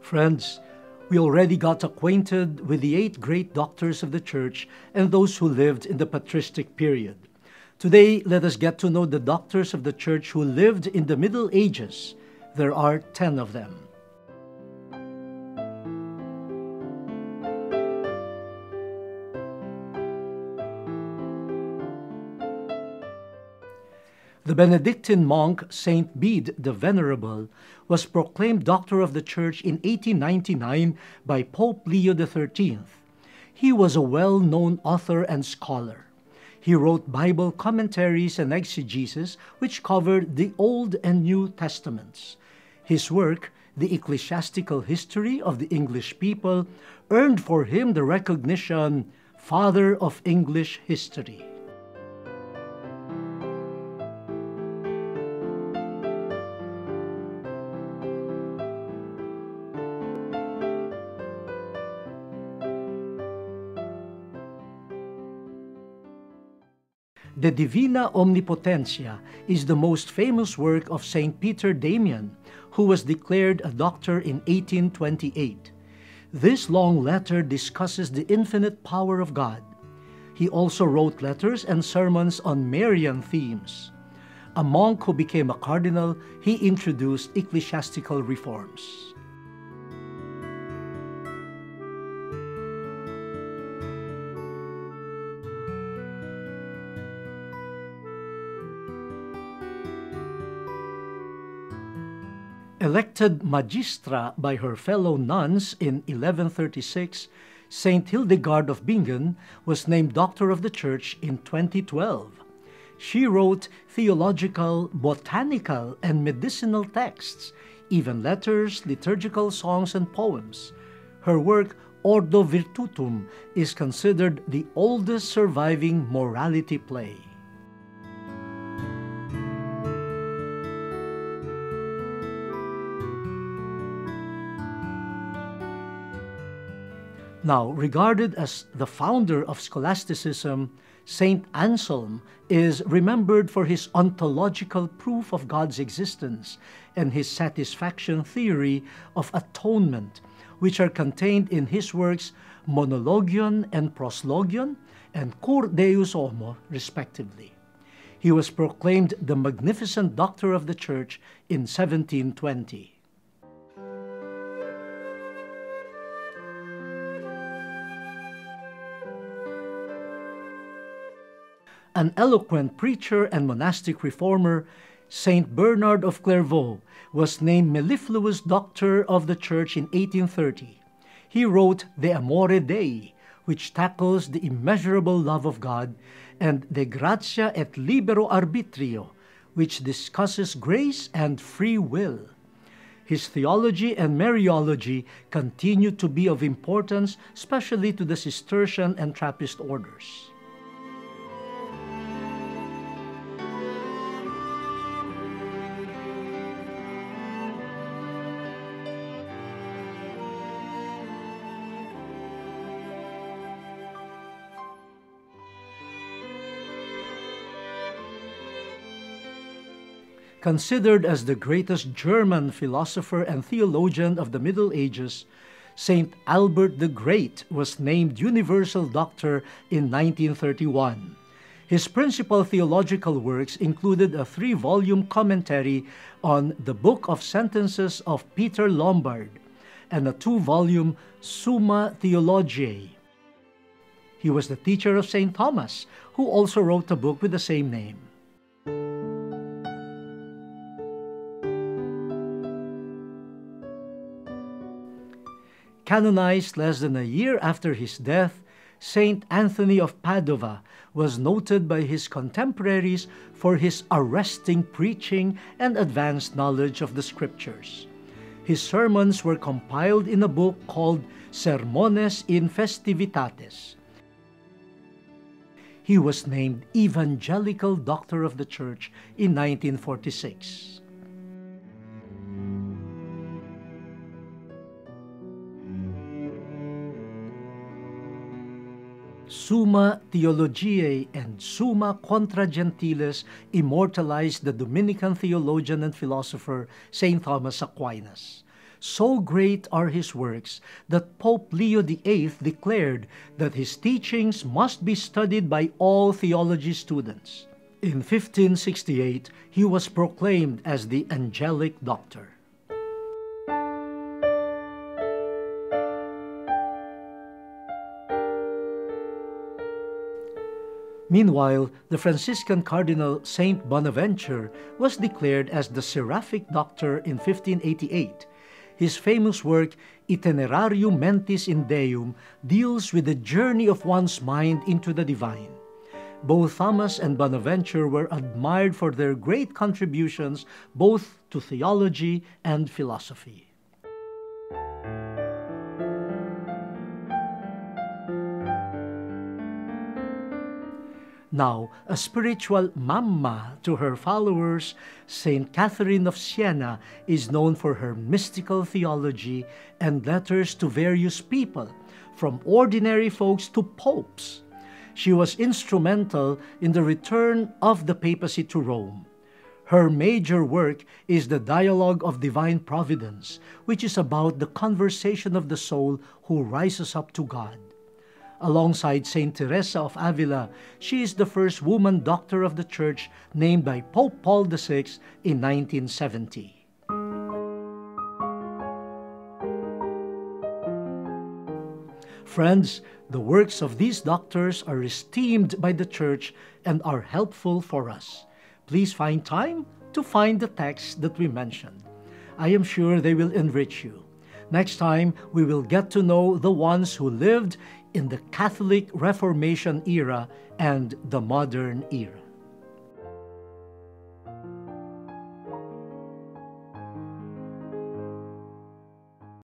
Friends, we already got acquainted with the 8 great doctors of the Church and those who lived in the patristic period. Today, let us get to know the doctors of the Church who lived in the Middle Ages. There are 10 of them. The Benedictine monk Saint Bede the Venerable was proclaimed Doctor of the Church in 1899 by Pope Leo XIII. He was a well-known author and scholar. He wrote Bible commentaries and exegesis which covered the Old and New Testaments. His work, The Ecclesiastical History of the English People, earned for him the recognition Father of English History. The Divina Omnipotentia is the most famous work of Saint Peter Damian, who was declared a doctor in 1828. This long letter discusses the infinite power of God. He also wrote letters and sermons on Marian themes. A monk who became a cardinal, he introduced ecclesiastical reforms. Elected magistra by her fellow nuns in 1136, Saint Hildegard of Bingen was named Doctor of the Church in 2012. She wrote theological, botanical, and medicinal texts, even letters, liturgical songs, and poems. Her work, Ordo Virtutum, is considered the oldest surviving morality play. Now, regarded as the founder of scholasticism, Saint Anselm is remembered for his ontological proof of God's existence and his satisfaction theory of atonement, which are contained in his works Monologion and Proslogion and Cur Deus Homo, respectively. He was proclaimed the Magnificent Doctor of the Church in 1720. An eloquent preacher and monastic reformer, Saint Bernard of Clairvaux was named Mellifluous Doctor of the Church in 1830. He wrote De Amore Dei, which tackles the immeasurable love of God, and De Gratia et Libero Arbitrio, which discusses grace and free will. His theology and Mariology continue to be of importance, especially to the Cistercian and Trappist orders. Considered as the greatest German philosopher and theologian of the Middle Ages, Saint Albert the Great was named Universal Doctor in 1931. His principal theological works included a 3-volume commentary on the Book of Sentences of Peter Lombard and a 2-volume Summa Theologiae. He was the teacher of St. Thomas, who also wrote a book with the same name. Canonized less than a year after his death, Saint Anthony of Padua was noted by his contemporaries for his arresting preaching and advanced knowledge of the Scriptures. His sermons were compiled in a book called Sermones in Festivitates. He was named Evangelical Doctor of the Church in 1946. Summa Theologiae and Summa Contra Gentiles immortalized the Dominican theologian and philosopher St. Thomas Aquinas. So great are his works that Pope Leo VIII declared that his teachings must be studied by all theology students. In 1568, he was proclaimed as the Angelic Doctor. Meanwhile, the Franciscan Cardinal Saint Bonaventure was declared as the Seraphic Doctor in 1588. His famous work, ITINERARIUM MENTIS in DEUM, deals with the journey of one's mind into the divine. Both Thomas and Bonaventure were admired for their great contributions both to theology and philosophy. Now, a spiritual mamma to her followers, Saint Catherine of Siena is known for her mystical theology and letters to various people, from ordinary folks to popes. She was instrumental in the return of the papacy to Rome. Her major work is the Dialogue of Divine Providence, which is about the conversation of the soul who rises up to God. Alongside Saint Teresa of Avila, she is the first woman doctor of the Church named by Pope Paul VI in 1970. Friends, the works of these doctors are esteemed by the Church and are helpful for us. Please find time to find the texts that we mentioned. I am sure they will enrich you. Next time, we will get to know the ones who lived in the Catholic Reformation era and the modern era.